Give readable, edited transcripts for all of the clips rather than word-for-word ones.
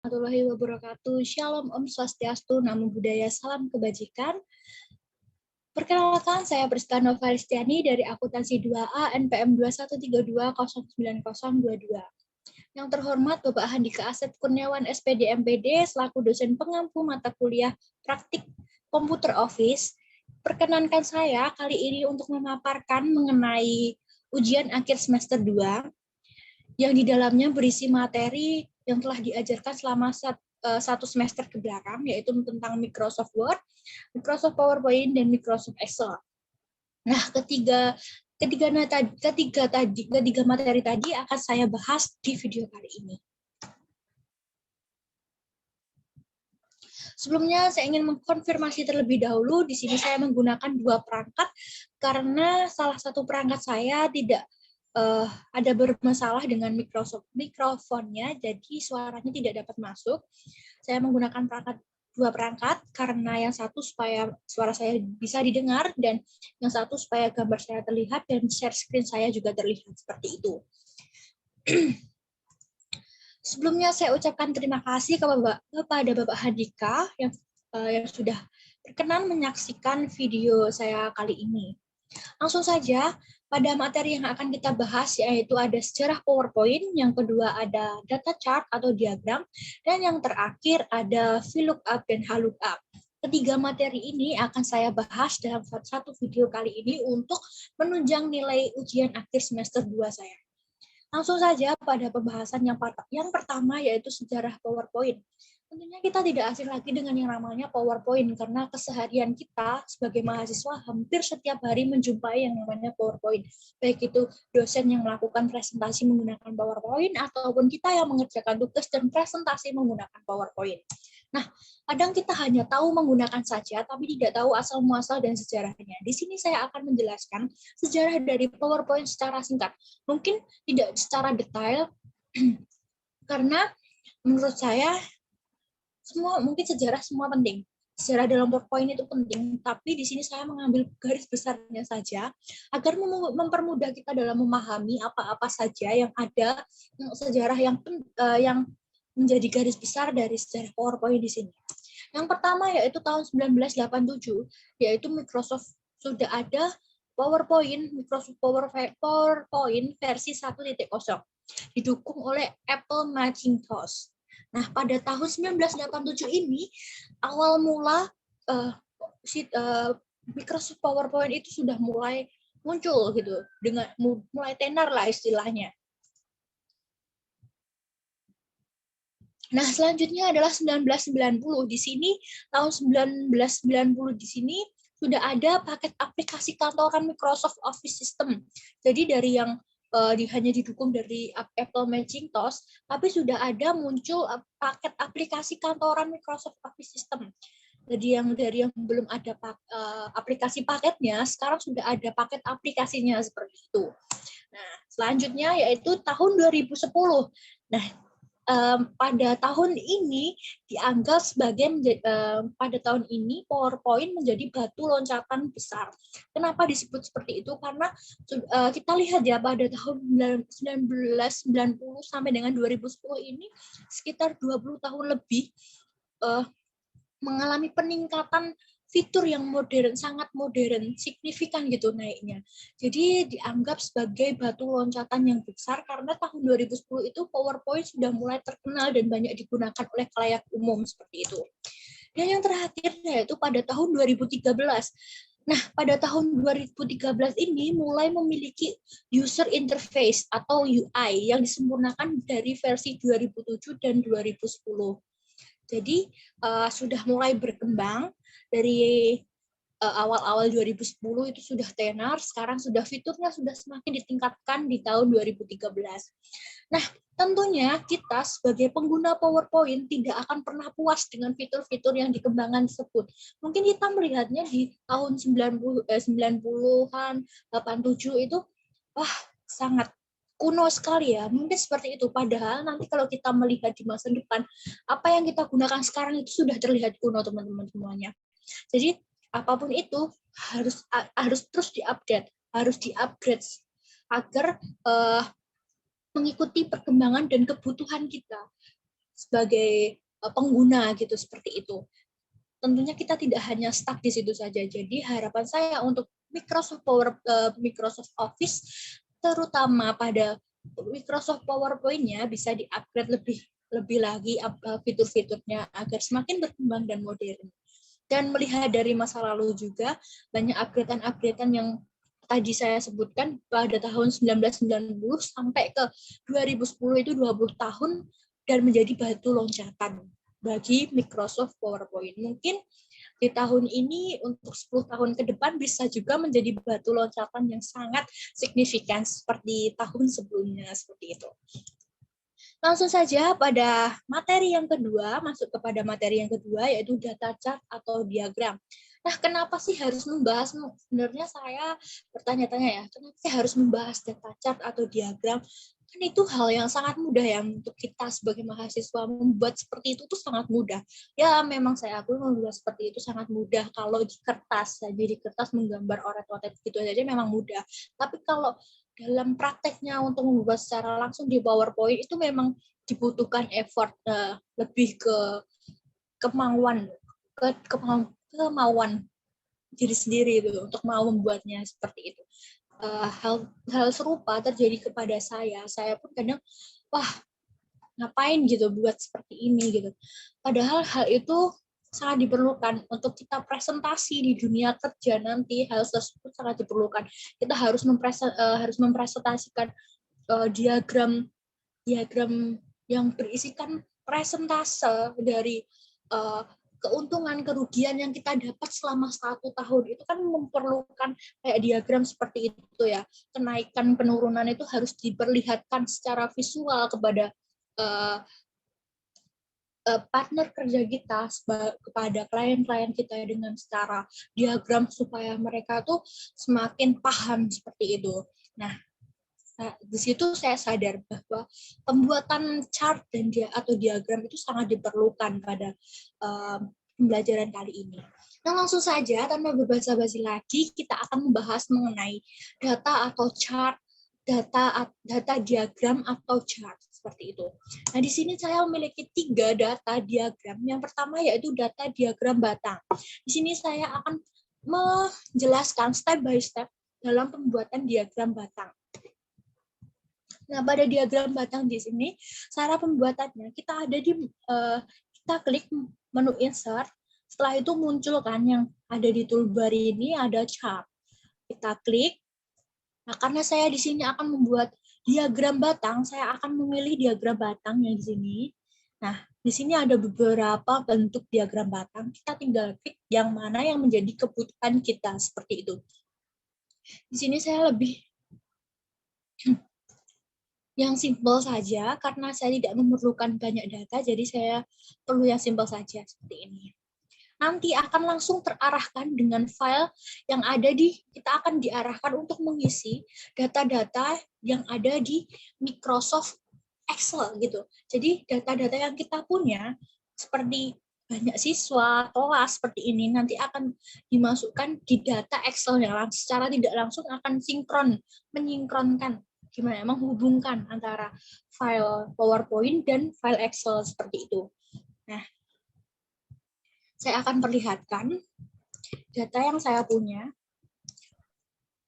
warahmatullahi wabarakatuh. Shalom, Om Swastiastu, Namo Buddhaya, salam kebajikan. Perkenalkan, saya Priska Novalistiani dari Akuntansi 2A NPM 2132090022. Yang terhormat Bapak Handika Asep Kurniawan SPD MPD selaku dosen pengampu mata kuliah praktik Komputer Office. Perkenankan saya kali ini untuk memaparkan mengenai ujian akhir semester 2 yang di dalamnya berisi materi yang telah diajarkan selama satu semester ke belakang, yaitu tentang Microsoft Word, Microsoft PowerPoint, dan Microsoft Excel. Nah, ketiga materi tadi akan saya bahas di video kali ini. Sebelumnya saya ingin mengkonfirmasi terlebih dahulu, di sini saya menggunakan dua perangkat karena salah satu perangkat saya tidak ada bermasalah dengan mikrofonnya, jadi suaranya tidak dapat masuk. Saya menggunakan dua perangkat karena yang satu supaya suara saya bisa didengar dan yang satu supaya gambar saya terlihat dan share screen saya juga terlihat seperti itu. Sebelumnya saya ucapkan terima kasih kepada Bapak Handika yang sudah berkenan menyaksikan video saya kali ini. Langsung saja, pada materi yang akan kita bahas yaitu ada sejarah PowerPoint, yang kedua ada data chart atau diagram, dan yang terakhir ada VLOOKUP dan HLOOKUP. Ketiga materi ini akan saya bahas dalam satu video kali ini untuk menunjang nilai ujian akhir semester 2 saya. Langsung saja pada pembahasan yang pertama yaitu sejarah PowerPoint. Tentunya kita tidak asing lagi dengan yang namanya PowerPoint karena keseharian kita sebagai mahasiswa hampir setiap hari menjumpai yang namanya PowerPoint. Baik itu dosen yang melakukan presentasi menggunakan PowerPoint ataupun kita yang mengerjakan tugas dan presentasi menggunakan PowerPoint. Nah, kadang kita hanya tahu menggunakan saja tapi tidak tahu asal-muasal dan sejarahnya. Di sini saya akan menjelaskan sejarah dari PowerPoint secara singkat. Mungkin tidak secara detail karena menurut saya mungkin sejarah semua penting. Sejarah dalam PowerPoint itu penting, tapi di sini saya mengambil garis besarnya saja agar mempermudah kita dalam memahami apa-apa saja yang ada sejarah yang menjadi garis besar dari sejarah PowerPoint di sini. Yang pertama yaitu tahun 1987, yaitu Microsoft sudah ada Microsoft PowerPoint versi 1.0 didukung oleh Apple Macintosh. Nah, pada tahun 1987 ini awal mula Microsoft PowerPoint itu sudah mulai muncul gitu, dengan mulai tenar lah istilahnya. Nah, selanjutnya adalah 1990. Di sini tahun 1990 di sini sudah ada paket aplikasi kantoran Microsoft Office System. Jadi dari yang hanya didukung dari Apple Macintosh, tapi sudah ada muncul paket aplikasi kantoran Microsoft Office System. Jadi dari yang belum ada aplikasi paketnya, sekarang sudah ada paket aplikasinya seperti itu. Nah, selanjutnya yaitu tahun 2010. Nah, pada tahun ini dianggap sebagai pada tahun ini PowerPoint menjadi batu loncatan besar. Kenapa disebut seperti itu? Karena kita lihat ya pada tahun 1990 sampai dengan 2010 ini sekitar 20 tahun lebih mengalami peningkatan fitur yang modern, sangat modern, signifikan gitu naiknya. Jadi dianggap sebagai batu loncatan yang besar karena tahun 2010 itu PowerPoint sudah mulai terkenal dan banyak digunakan oleh khalayak umum seperti itu. Dan yang terakhir yaitu pada tahun 2013. Nah, pada tahun 2013 ini mulai memiliki user interface atau UI yang disempurnakan dari versi 2007 dan 2010. Jadi sudah mulai berkembang dari awal-awal 2010 itu sudah tenar, sekarang fiturnya sudah semakin ditingkatkan di tahun 2013. Nah, tentunya kita sebagai pengguna PowerPoint tidak akan pernah puas dengan fitur-fitur yang dikembangkan tersebut. Mungkin kita melihatnya di tahun 90-an, 87 itu wah sangat kuno sekali ya, mungkin seperti itu. Padahal nanti kalau kita melihat di masa depan, apa yang kita gunakan sekarang itu sudah terlihat kuno teman-teman semuanya. Jadi apapun itu harus terus diupdate, harus diupgrade agar mengikuti perkembangan dan kebutuhan kita. sebagai pengguna gitu, seperti itu. Tentunya kita tidak hanya stuck di situ saja. Jadi harapan saya untuk Microsoft Office, terutama pada Microsoft PowerPoint-nya, bisa di-upgrade lebih lagi fitur-fiturnya agar semakin berkembang dan modern. Dan melihat dari masa lalu juga, banyak upgrade-an yang tadi saya sebutkan pada tahun 1990 sampai ke 2010, itu 20 tahun, dan menjadi batu loncatan bagi Microsoft PowerPoint. Mungkin di tahun ini untuk 10 tahun ke depan bisa juga menjadi batu loncatan yang sangat signifikan seperti tahun sebelumnya, seperti itu. Langsung saja pada materi yang kedua, masuk kepada materi yang kedua, yaitu data chart atau diagram. Nah, kenapa sih harus membahas? Sebenarnya saya bertanya-tanya ya, kenapa sih harus membahas data chart atau diagram? Kan itu hal yang sangat mudah ya untuk kita sebagai mahasiswa, membuat seperti itu tuh sangat mudah. Ya, memang saya akui membuat seperti itu sangat mudah kalau di kertas. Jadi di kertas menggambar oret-oret gitu aja memang mudah. Tapi kalau dalam prakteknya untuk membuat secara langsung di PowerPoint itu memang dibutuhkan effort lebih ke kemauan kemauan diri sendiri itu untuk mau membuatnya seperti itu. Hal serupa terjadi kepada saya. Saya pun kadang wah, ngapain gitu buat seperti ini gitu. Padahal hal itu sangat diperlukan untuk kita presentasi di dunia kerja nanti. Hal tersebut sangat diperlukan. Kita harus mempresentasikan diagram yang berisikan presentase dari keuntungan kerugian yang kita dapat selama 1 tahun. Itu kan memerlukan kayak diagram seperti itu ya. Kenaikan penurunan itu harus diperlihatkan secara visual kepada partner kerja kita, kepada klien-klien kita dengan secara diagram supaya mereka tuh semakin paham seperti itu. Nah, di situ saya sadar bahwa pembuatan chart atau diagram itu sangat diperlukan pada pembelajaran kali ini. Nah, langsung saja tanpa berbasa-basi lagi, kita akan membahas mengenai data atau chart, data diagram atau chart seperti itu. Nah, di sini saya memiliki 3 data diagram. Yang pertama yaitu data diagram batang. Di sini saya akan menjelaskan step by step dalam pembuatan diagram batang. Nah, pada diagram batang di sini, cara pembuatannya kita kita klik menu insert, setelah itu muncul kan yang ada di toolbar ini ada chart. Kita klik. Nah, karena saya di sini akan membuat diagram batang, saya akan memilih diagram batang yang di sini. Nah, di sini ada beberapa bentuk diagram batang. Kita tinggal klik yang mana yang menjadi kebutuhan kita seperti itu. Di sini saya lebih yang simpel saja, karena saya tidak memerlukan banyak data, jadi saya perlu yang simpel saja, seperti ini. Nanti akan langsung terarahkan dengan file yang ada kita akan diarahkan untuk mengisi data-data yang ada di Microsoft Excel gitu. Jadi data-data yang kita punya, seperti banyak siswa, kelas, seperti ini, nanti akan dimasukkan di data Excel yang secara tidak langsung akan menyinkronkan, gimana menghubungkan antara file PowerPoint dan file Excel seperti itu. Nah, saya akan perlihatkan data yang saya punya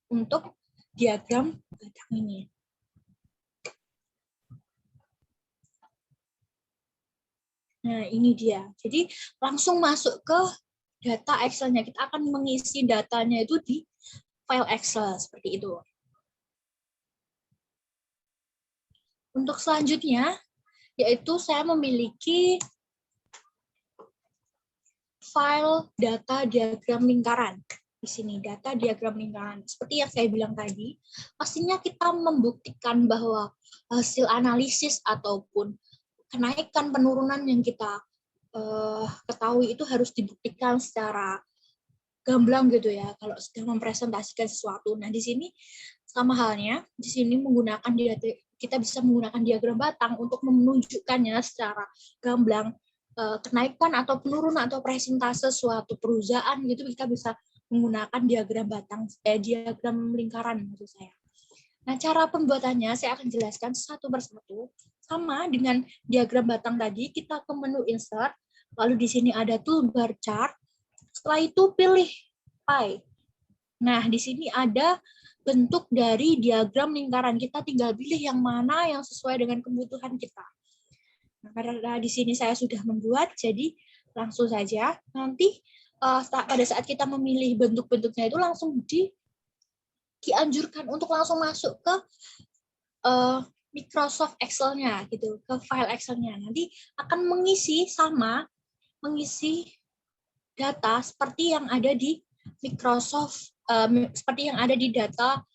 untuk diagram batang ini. Nah, ini dia. Jadi langsung masuk ke data Excel-nya. Kita akan mengisi datanya itu di file Excel seperti itu. Untuk selanjutnya, yaitu saya memiliki file data diagram lingkaran. Di sini data diagram lingkaran. Seperti yang saya bilang tadi, pastinya kita membuktikan bahwa hasil analisis ataupun kenaikan penurunan yang kita ketahui itu harus dibuktikan secara gamblang gitu ya, kalau sedang mempresentasikan sesuatu. Nah, di sini sama halnya, di sini kita bisa menggunakan diagram batang untuk menunjukkannya secara gamblang, kenaikan atau penurunan atau presentase suatu perusahaan gitu, kita bisa menggunakan diagram batang, diagram lingkaran maksud saya. Nah, cara pembuatannya saya akan jelaskan satu persatu. Sama dengan diagram batang tadi, kita ke menu insert, lalu di sini ada toolbar chart. Setelah itu pilih pie. Nah, di sini ada bentuk dari diagram lingkaran. Kita tinggal pilih yang mana yang sesuai dengan kebutuhan kita. Nah, karena di sini saya sudah membuat, jadi langsung saja nanti pada saat kita memilih bentuk-bentuknya itu langsung dianjurkan untuk langsung masuk ke Microsoft Excel-nya gitu, ke file Excel-nya. Nanti akan mengisi data seperti yang ada di Microsoft, seperti yang ada di data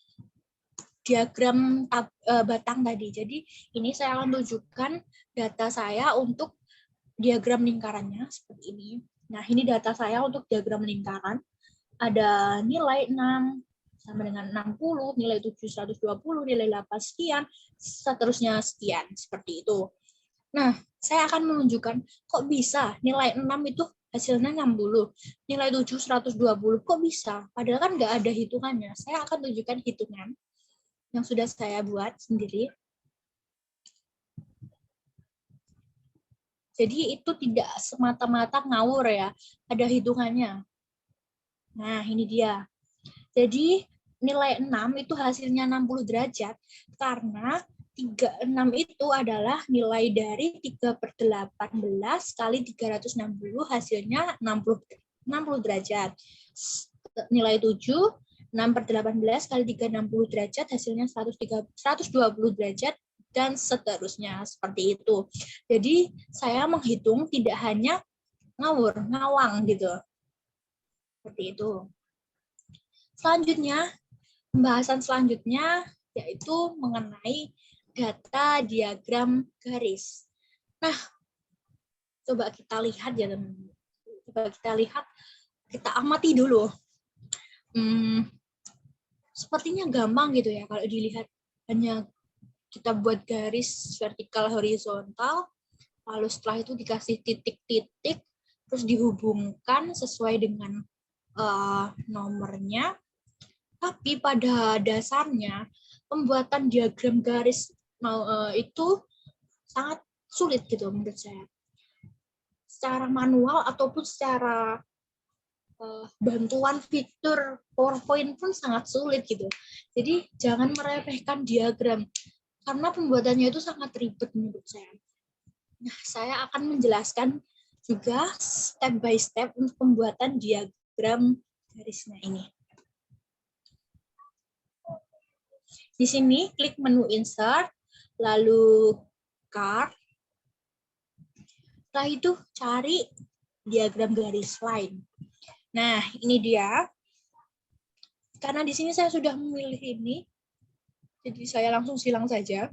diagram batang tadi. Jadi ini saya akan tunjukkan data saya untuk diagram lingkarannya seperti ini. Nah, ini data saya untuk diagram lingkaran. Ada nilai 6 sama dengan 60, nilai 7 120, nilai 8 sekian, seterusnya sekian, seperti itu. Nah, saya akan menunjukkan kok bisa nilai 6 itu hasilnya 60, nilai 7 120, kok bisa? Padahal kan nggak ada hitungannya. Saya akan tunjukkan hitungan yang sudah saya buat sendiri. Jadi itu tidak semata-mata ngawur ya, ada hitungannya. Nah, ini dia. Jadi nilai 6 itu hasilnya 60 derajat karena 36 itu adalah nilai dari 3/18 kali 360 hasilnya 60 derajat. Nilai 7, 6/18 kali 360 derajat hasilnya 120 derajat dan seterusnya seperti itu. Jadi saya menghitung tidak hanya ngawur, ngawang gitu. Seperti itu. Selanjutnya, pembahasan selanjutnya yaitu mengenai data diagram garis. Nah, coba kita lihat ya teman-teman. Coba kita lihat, kita amati dulu. Sepertinya gampang gitu ya kalau dilihat, hanya kita buat garis vertikal horizontal, lalu setelah itu dikasih titik-titik, terus dihubungkan sesuai dengan nomornya. Tapi pada dasarnya pembuatan diagram garis itu sangat sulit gitu menurut saya. Secara manual ataupun secara bantuan fitur PowerPoint pun sangat sulit gitu. Jadi jangan meremehkan diagram karena pembuatannya itu sangat ribet menurut saya. Nah, saya akan menjelaskan juga step by step untuk pembuatan diagram garisnya ini. Di sini klik menu insert, lalu card. Setelah itu cari diagram garis line. Nah, ini dia. Karena di sini saya sudah memilih ini, jadi saya langsung silang saja.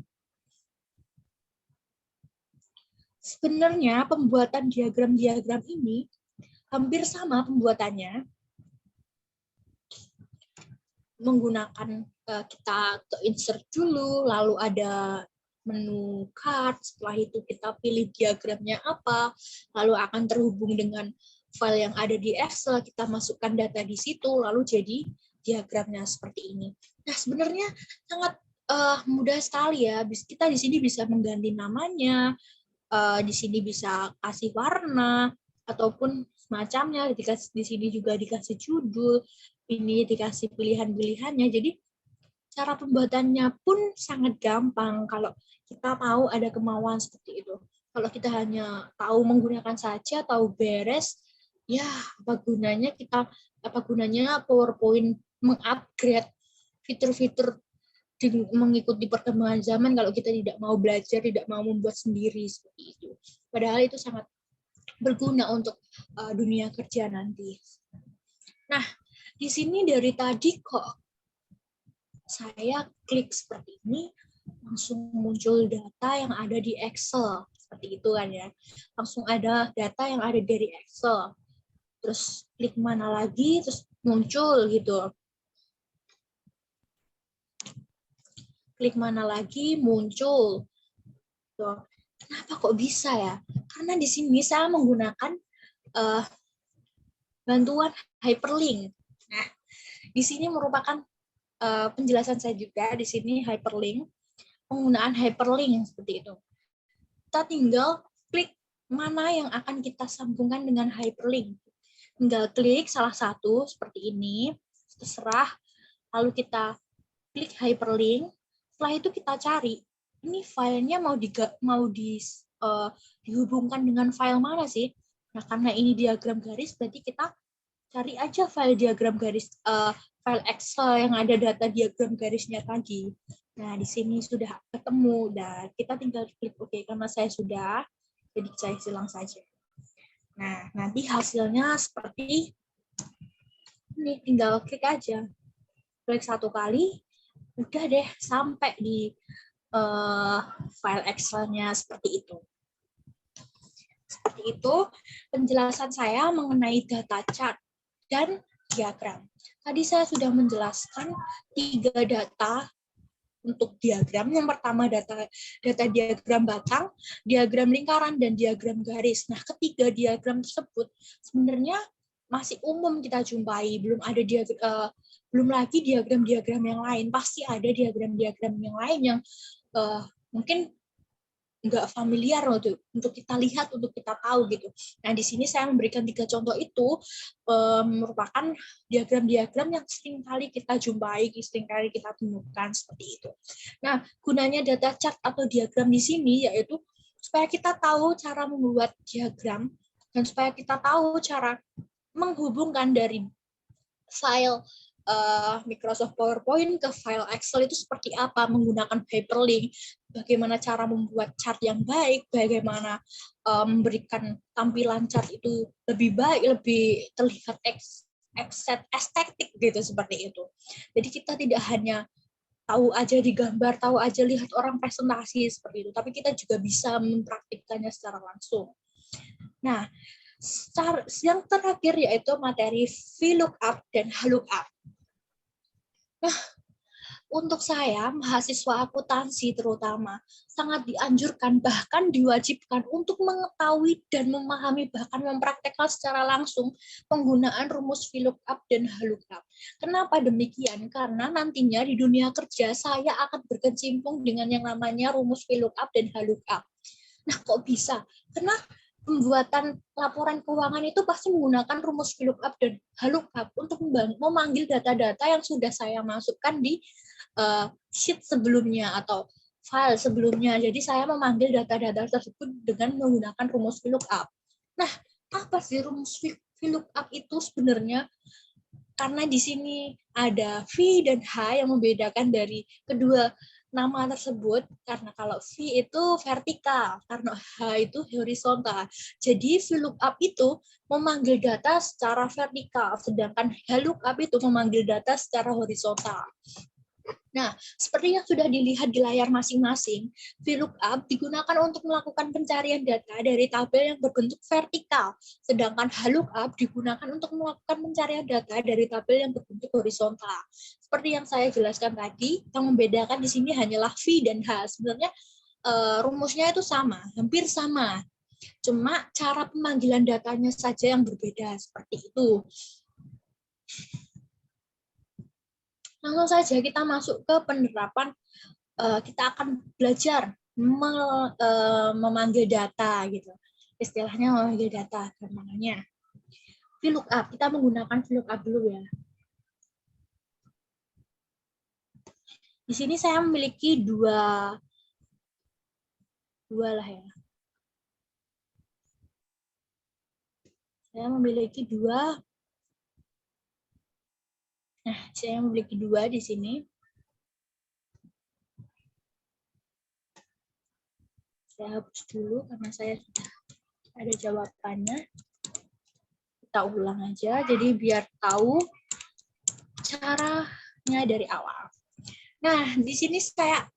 Sebenarnya pembuatan diagram-diagram ini hampir sama pembuatannya. Menggunakan kita ke insert dulu, lalu ada menu card, setelah itu kita pilih diagramnya apa, lalu akan terhubung dengan file yang ada di Excel, kita masukkan data di situ, lalu jadi diagramnya seperti ini. Nah, sebenarnya sangat mudah sekali ya. Kita di sini bisa mengganti namanya, di sini bisa kasih warna ataupun semacamnya. Di sini juga dikasih judul, ini dikasih pilihan-pilihannya. Jadi cara pembuatannya pun sangat gampang kalau kita tahu ada kemauan seperti itu. Kalau kita hanya tahu menggunakan saja, tahu beres, ya apa gunanya PowerPoint mengupgrade fitur-fitur mengikuti perkembangan zaman kalau kita tidak mau belajar, tidak mau membuat sendiri seperti itu. Padahal itu sangat berguna untuk dunia kerja nanti. Nah, di sini dari tadi kok saya klik seperti ini, langsung muncul data yang ada di Excel. Seperti itu kan ya. Langsung ada data yang ada dari Excel. Terus klik mana lagi, terus muncul gitu. Klik mana lagi, muncul. Tuh. Kenapa kok bisa ya? Karena di sini saya menggunakan bantuan hyperlink. Nah, di sini merupakan penjelasan saya juga di sini hyperlink, penggunaan hyperlink seperti itu. kita tinggal klik mana yang akan kita sambungkan dengan hyperlink. Tinggal klik salah satu seperti ini, terserah. Lalu kita klik hyperlink. Setelah itu kita cari, ini filenya dihubungkan dengan file mana sih? Nah, karena ini diagram garis, berarti kita cari aja file diagram garis, file Excel yang ada data diagram garisnya tadi. Nah, di sini sudah ketemu, dan kita tinggal klik OK. Karena saya sudah, jadi saya silang saja. Nah, nanti hasilnya seperti ini, tinggal klik aja. Klik satu kali, udah deh sampai di file Excel-nya seperti itu. Seperti itu penjelasan saya mengenai data chart dan diagram. Tadi saya sudah menjelaskan 3 data untuk diagram. Yang pertama data diagram batang, diagram lingkaran, dan diagram garis. Nah, ketiga diagram tersebut sebenarnya masih umum kita jumpai. Belum lagi diagram-diagram yang lain. Pasti ada diagram-diagram yang lain yang mungkin nggak familiar untuk kita lihat, untuk kita tahu gitu. Nah, di sini saya memberikan 3 contoh itu merupakan diagram-diagram yang sering kali kita jumpai, sering kali kita temukan seperti itu. Nah, gunanya data chart atau diagram di sini yaitu supaya kita tahu cara membuat diagram dan supaya kita tahu cara menghubungkan dari file Microsoft PowerPoint ke file Excel itu seperti apa, menggunakan hyperlink, bagaimana cara membuat chart yang baik, bagaimana memberikan tampilan chart itu lebih baik, lebih terlihat estetik gitu, seperti itu. Jadi kita tidak hanya tahu aja di gambar, tahu aja lihat orang presentasi seperti itu, tapi kita juga bisa mempraktikkannya secara langsung. Nah, yang terakhir yaitu materi VLOOKUP dan HLOOKUP. Nah, untuk saya, mahasiswa akuntansi terutama, sangat dianjurkan, bahkan diwajibkan untuk mengetahui dan memahami, bahkan mempraktekkan secara langsung penggunaan rumus VLOOKUP dan HLOOKUP. Kenapa demikian? Karena nantinya di dunia kerja, saya akan berkecimpung dengan yang namanya rumus VLOOKUP dan HLOOKUP. Nah, kok bisa? Karena pembuatan laporan keuangan itu pasti menggunakan rumus VLOOKUP dan HLOOKUP untuk memanggil data-data yang sudah saya masukkan di sheet sebelumnya atau file sebelumnya. Jadi saya memanggil data-data tersebut dengan menggunakan rumus VLOOKUP. Nah, apa sih rumus VLOOKUP itu sebenarnya? Karena di sini ada V dan H yang membedakan dari kedua nama tersebut, karena kalau V itu vertikal, karena H itu horizontal. Jadi VLOOKUP itu memanggil data secara vertikal, sedangkan HLOOKUP itu memanggil data secara horizontal. Nah, seperti yang sudah dilihat di layar masing-masing, VLOOKUP digunakan untuk melakukan pencarian data dari tabel yang berbentuk vertikal, sedangkan HLOOKUP digunakan untuk melakukan pencarian data dari tabel yang berbentuk horizontal. Seperti yang saya jelaskan tadi, yang membedakan di sini hanyalah V dan H. Sebenarnya rumusnya itu sama, hampir sama. Cuma cara pemanggilan datanya saja yang berbeda, seperti itu. Langsung saja kita masuk ke penerapan. Kita akan belajar memanggil data gitu. Istilahnya memanggil data, namanya VLOOKUP. Kita menggunakan VLOOKUP dulu ya. Di sini saya memiliki dua lah ya. Saya memiliki dua. Nah, saya memiliki dua di sini. Saya hapus dulu karena saya sudah ada jawabannya. Kita ulang aja, jadi biar tahu caranya dari awal. Nah, di sini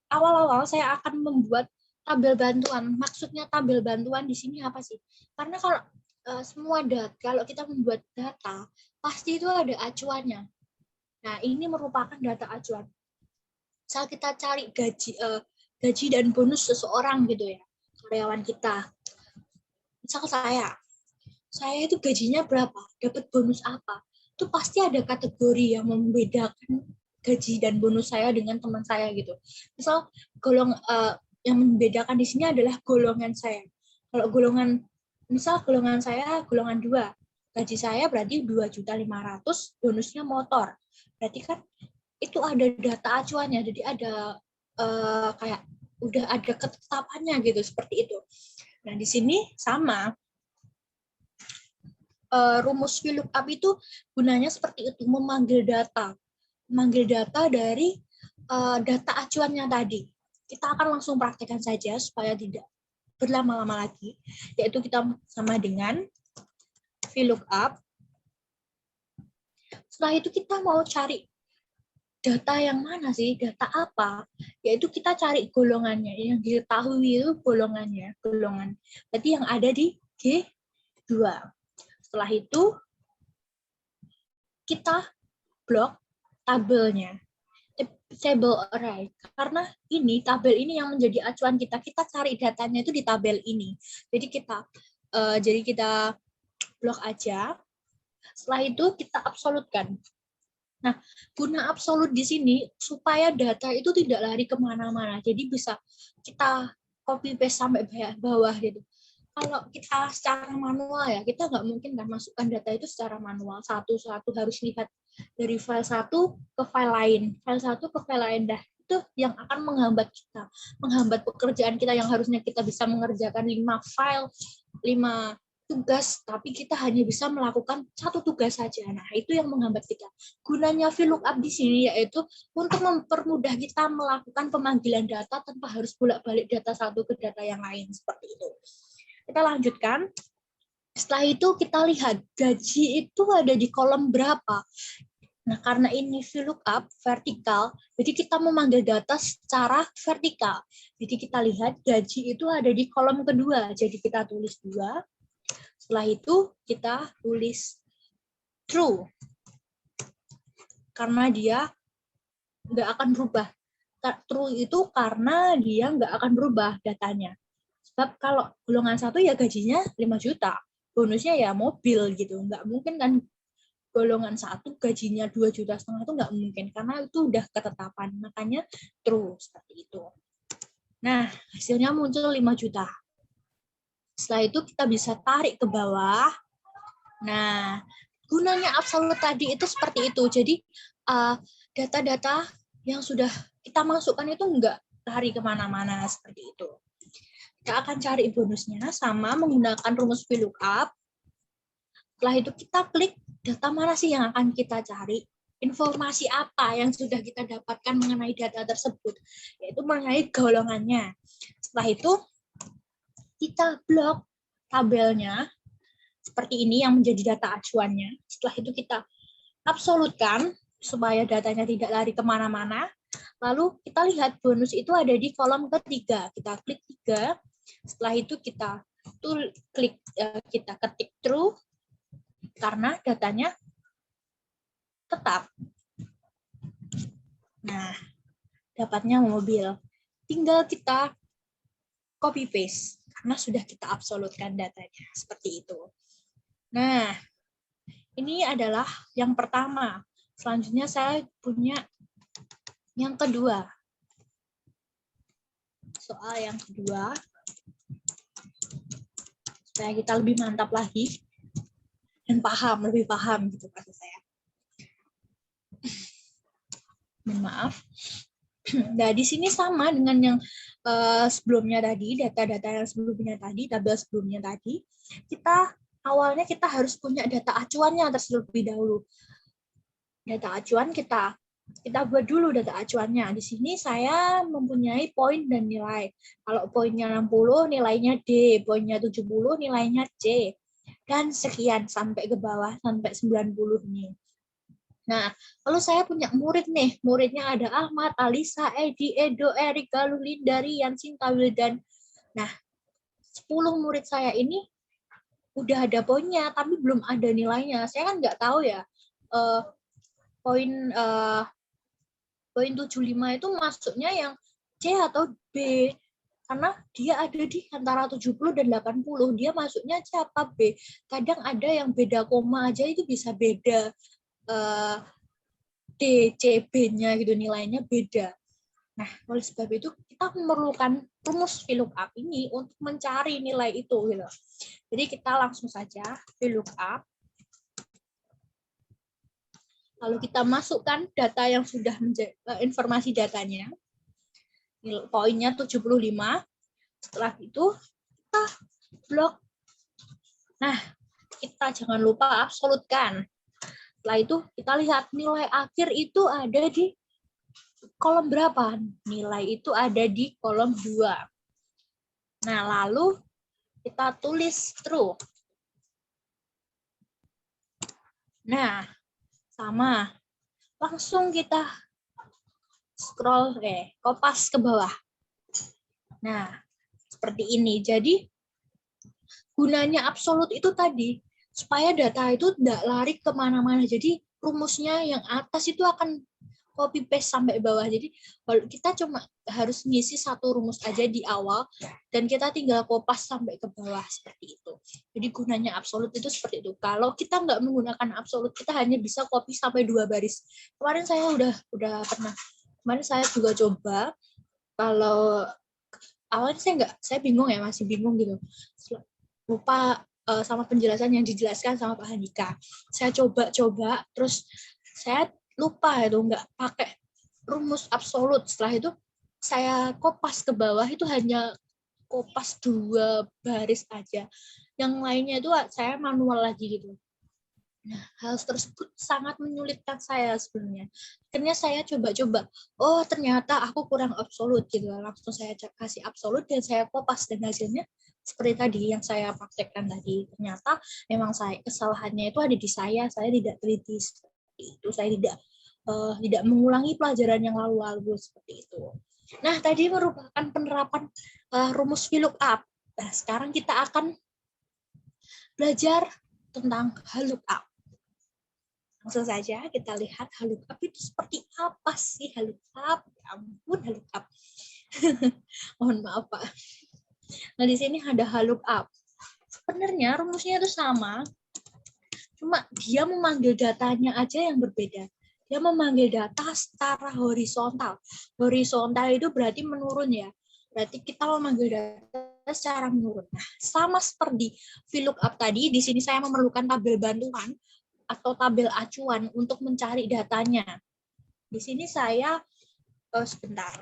awal-awal saya akan membuat tabel bantuan. Maksudnya tabel bantuan di sini apa sih? Karena kalau semua data, kalau kita membuat data, pasti itu ada acuannya. Nah, ini merupakan data acuan. Saat kita cari gaji dan bonus seseorang gitu ya, karyawan kita. Misal saya itu gajinya berapa, dapat bonus apa, itu pasti ada kategori yang membedakan gaji dan bonus saya dengan teman saya gitu. Misal yang membedakan di sini adalah golongan saya. Kalau misal golongan saya golongan 2, gaji saya berarti 2.500.000, bonusnya motor. Berarti kan itu ada data acuannya, jadi ada kayak udah ada ketetapannya gitu, seperti itu. Nah, di sini sama. Rumus VLOOKUP itu gunanya seperti itu, memanggil data dari data acuannya tadi. Kita akan langsung praktekkan saja supaya tidak berlama-lama lagi, yaitu kita sama dengan VLOOKUP. Setelah itu kita mau cari data yang mana sih, data apa, yaitu kita cari golongannya, yang diketahui itu golongan. Berarti yang ada di G2. Setelah itu kita blok tabelnya, table array, karena ini tabel ini yang menjadi acuan kita cari datanya itu di tabel ini. Jadi kita blok aja. Setelah itu kita absolutkan. Nah, guna absolut di sini supaya data itu tidak lari kemana-mana. Jadi bisa kita copy paste sampai bawah gitu. Kalau kita secara manual ya, kita nggak mungkin kan masukkan data itu secara manual. Satu-satu harus lihat dari file satu ke file lain. File satu ke file lain. Dah, itu yang akan menghambat kita. Menghambat pekerjaan kita yang harusnya kita bisa mengerjakan 5 file, 5 tugas, tapi kita hanya bisa melakukan 1 tugas saja. Nah, itu yang menghambat kita. Gunanya VLOOKUP di sini yaitu untuk mempermudah kita melakukan pemanggilan data tanpa harus bolak-balik data satu ke data yang lain, seperti itu. Kita lanjutkan. Setelah itu kita lihat gaji itu ada di kolom berapa. Nah, karena ini VLOOKUP vertikal, jadi kita memanggil data secara vertikal. Jadi kita lihat gaji itu ada di kolom kedua. Jadi kita tulis 2. Setelah itu kita tulis true. Karena dia nggak akan berubah. True itu karena dia nggak akan berubah datanya. Sebab kalau golongan 1 ya gajinya 5 juta, bonusnya ya mobil gitu. Nggak mungkin kan golongan 1 gajinya 2,5 juta itu nggak mungkin, karena itu udah ketetapan. Makanya true, seperti itu. Nah, hasilnya muncul 5 juta. Setelah itu kita bisa tarik ke bawah. Nah, gunanya absolut tadi itu seperti itu. Jadi, data-data yang sudah kita masukkan itu nggak lari kemana-mana, seperti itu. Kita akan cari bonusnya sama menggunakan rumus VLOOKUP. Setelah itu kita klik data mana sih yang akan kita cari, informasi apa yang sudah kita dapatkan mengenai data tersebut, yaitu mengenai golongannya. Setelah itu kita blok tabelnya seperti ini yang menjadi data acuannya. Setelah itu kita absolutkan supaya datanya tidak lari kemana-mana. Lalu kita lihat bonus itu ada di kolom ketiga. Kita klik 3. Setelah itu kita ketik true karena datanya tetap. Nah, dapatnya mobil. Tinggal kita copy paste karena sudah kita absolutkan datanya. Seperti itu. Nah, ini adalah yang pertama. Selanjutnya saya punya yang kedua. Soal yang kedua, supaya kita lebih mantap lagi dan lebih paham gitu maksud saya. Maaf. Nah, di sini sama dengan yang sebelumnya tadi, data-data yang sebelumnya tadi, tabel sebelumnya tadi. Awalnya kita harus punya data acuannya terlebih dahulu. Data acuan kita buat dulu data acuannya. Di sini saya mempunyai poin dan nilai. Kalau poinnya 60, nilainya D. Poinnya 70, nilainya C. Dan sekian sampai ke bawah, sampai 90 nih. Nah, kalau saya punya murid nih. Muridnya ada Ahmad, Alisa, Edi, Edo, Erik, Galuh, Linda, Rian, Sinta, Wildan. Nah, 10 murid saya ini udah ada poinnya, tapi belum ada nilainya. Saya kan nggak tahu ya, poin 75 itu masuknya yang C atau B, karena dia ada di antara 70 dan 80, dia masuknya C atau B. Kadang ada yang beda koma aja itu bisa beda D, C, B-nya gitu, nilainya beda. Nah, oleh sebab itu kita memerlukan rumus VLOOKUP ini untuk mencari nilai itu gitu. Jadi kita langsung saja VLOOKUP. Lalu kita masukkan data yang sudah informasi datanya. Poinnya 75. Setelah itu kita blok. Nah, kita jangan lupa absolutkan. Setelah itu kita lihat nilai akhir itu ada di kolom berapa? Nilai itu ada di kolom 2. Nah, lalu kita tulis true. Nah, sama. Langsung kita scroll, kopas ke bawah. Nah, seperti ini. Jadi, gunanya absolut itu tadi, supaya data itu tidak lari kemana-mana. Jadi, rumusnya yang atas itu akan copy paste sampai bawah. Jadi kita cuma harus ngisi satu rumus aja di awal dan kita tinggal kopas sampai ke bawah seperti itu. Jadi gunanya absolut itu seperti itu. Kalau kita nggak menggunakan absolut, kita hanya bisa copy sampai 2 baris. Kemarin saya udah pernah. Kemarin saya juga coba. Kalau awalnya saya bingung ya, masih bingung gitu. Lupa sama penjelasan yang dijelaskan sama Pak Handika. Saya coba, terus saya lupa itu nggak pakai rumus absolut. Setelah itu saya kopas ke bawah, itu hanya kopas 2 baris aja. Yang lainnya itu saya manual lagi gitu. Nah, hal tersebut sangat menyulitkan saya sebenarnya. Akhirnya saya coba-coba, oh ternyata aku kurang absolut gitu. Langsung saya kasih absolut dan saya kopas, dan hasilnya seperti tadi yang saya praktekkan tadi. Ternyata memang kesalahannya itu ada di saya tidak teliti itu, saya tidak mengulangi pelajaran yang lalu-lalu seperti itu. Nah, tadi merupakan penerapan rumus VLOOKUP. Nah, sekarang kita akan belajar tentang HLOOKUP. Langsung saja kita lihat HLOOKUP itu seperti apa sih HLOOKUP. Ya ampun, HLOOKUP. Mohon maaf, Pak. Nah, di sini ada HLOOKUP. Sebenarnya rumusnya itu sama, cuma dia memanggil datanya aja yang berbeda. Dia memanggil data secara horizontal. Horizontal itu berarti menurun ya. Berarti kita memanggil data secara menurun. Nah, sama seperti VLOOKUP tadi, di sini saya memerlukan tabel bantuan atau tabel acuan untuk mencari datanya. Di sini saya, sebentar,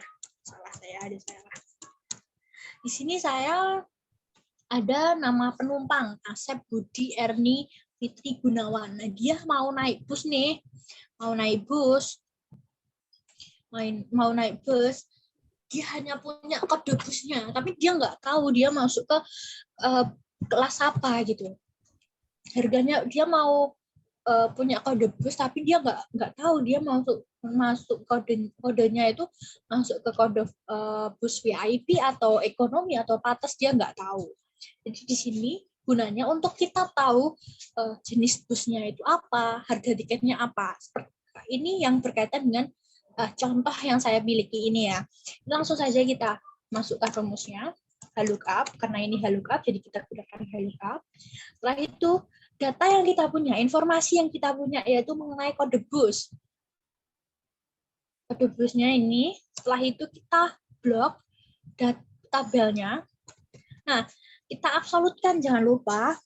ada salah. Di sini saya ada nama penumpang, Asep Budi Erni Fitri Gunawan. Nah, dia mau naik bus nih, mau naik bus, dia hanya punya kode busnya, tapi dia nggak tahu dia masuk ke kelas apa gitu. Harganya dia mau punya kode bus, tapi dia nggak tahu dia masuk kodenya itu masuk ke kode bus VIP atau ekonomi atau patas, dia nggak tahu. Jadi di sini gunanya untuk kita tahu jenis busnya itu apa, harga tiketnya apa. Ini yang berkaitan dengan contoh yang saya miliki ini ya. Langsung saja kita masukkan rumusnya, HLOOKUP, karena ini HLOOKUP, jadi kita gunakan HLOOKUP. Setelah itu, data yang kita punya, informasi yang kita punya yaitu mengenai kode bus. Kode busnya ini, setelah itu kita blok tabelnya. Nah, kita absolutkan, jangan lupa.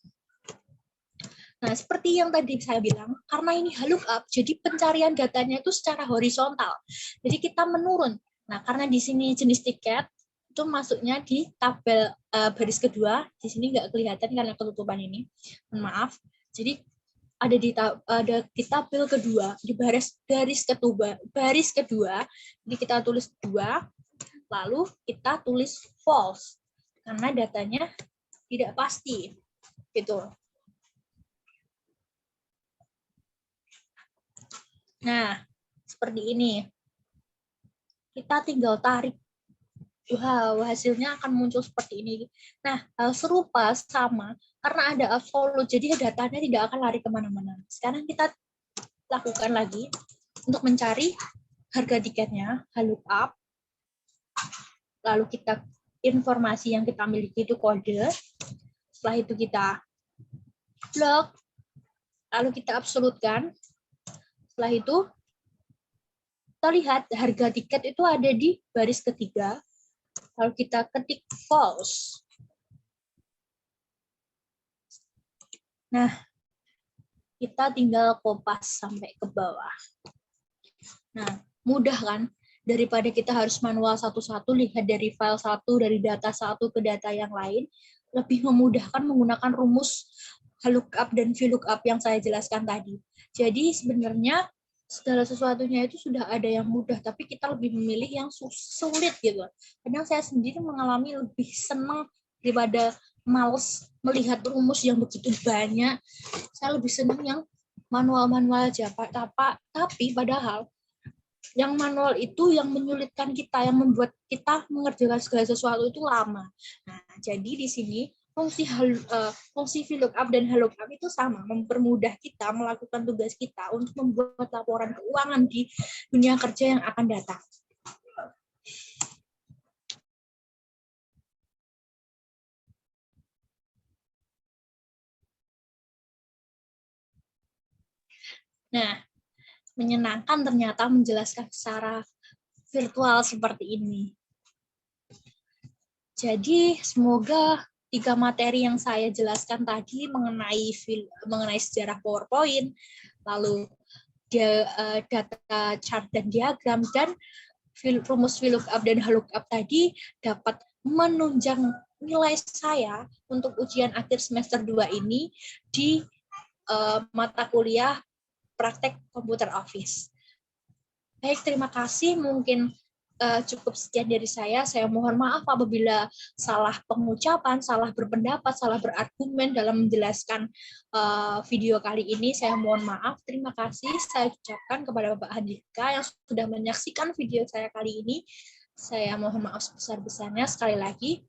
Nah, seperti yang tadi saya bilang, karena ini HLOOKUP, jadi pencarian datanya itu secara horizontal. Jadi kita menurun. Nah, karena di sini jenis tiket, itu masuknya di tabel baris kedua. Di sini nggak kelihatan karena ketutupan ini. Maaf. Jadi ada di tabel kedua, di baris kedua. Jadi kita tulis 2, lalu kita tulis false. Karena datanya tidak pasti. Gitu. Nah, seperti ini. Kita tinggal tarik. Wow, hasilnya akan muncul seperti ini. Nah, hal serupa sama karena ada absolute, jadi datanya tidak akan lari kemana-mana. Sekarang kita lakukan lagi untuk mencari harga tiketnya, HLOOKUP. Lalu kita informasi yang kita miliki itu kode. Setelah itu kita blok. Lalu kita absolutkan. Setelah itu kita lihat harga tiket itu ada di baris ketiga. Kalau kita ketik false. Nah, kita tinggal kopas sampai ke bawah. Nah, mudah kan? Daripada kita harus manual satu-satu, lihat dari file satu, dari data satu ke data yang lain, lebih memudahkan menggunakan rumus lookup dan VLOOKUP yang saya jelaskan tadi. Jadi sebenarnya segala sesuatunya itu sudah ada yang mudah, tapi kita lebih memilih yang sulit gitu. Kadang saya sendiri mengalami lebih senang daripada males melihat rumus yang begitu banyak. Saya lebih senang yang manual-manual aja. Tapi padahal yang manual itu yang menyulitkan kita, yang membuat kita mengerjakan segala sesuatu itu lama. Nah, jadi di sini fungsi VLOOKUP dan HLOOKUP itu sama, mempermudah kita melakukan tugas kita untuk membuat laporan keuangan di dunia kerja yang akan datang. Nah, menyenangkan ternyata menjelaskan secara virtual seperti ini. Jadi, semoga 3 materi yang saya jelaskan tadi mengenai sejarah PowerPoint, lalu data chart dan diagram, dan rumus VLOOKUP dan HLOOKUP tadi dapat menunjang nilai saya untuk ujian akhir semester 2 ini di mata kuliah praktek komputer office. Baik, terima kasih. Mungkin cukup sekian dari saya. Saya mohon maaf apabila salah pengucapan, salah berpendapat, salah berargumen dalam menjelaskan video kali ini. Saya mohon maaf. Terima kasih saya ucapkan kepada Bapak Handika yang sudah menyaksikan video saya kali ini. Saya mohon maaf sebesar-besarnya. Sekali lagi,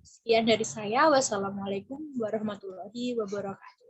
sekian dari saya. Wassalamualaikum warahmatullahi wabarakatuh.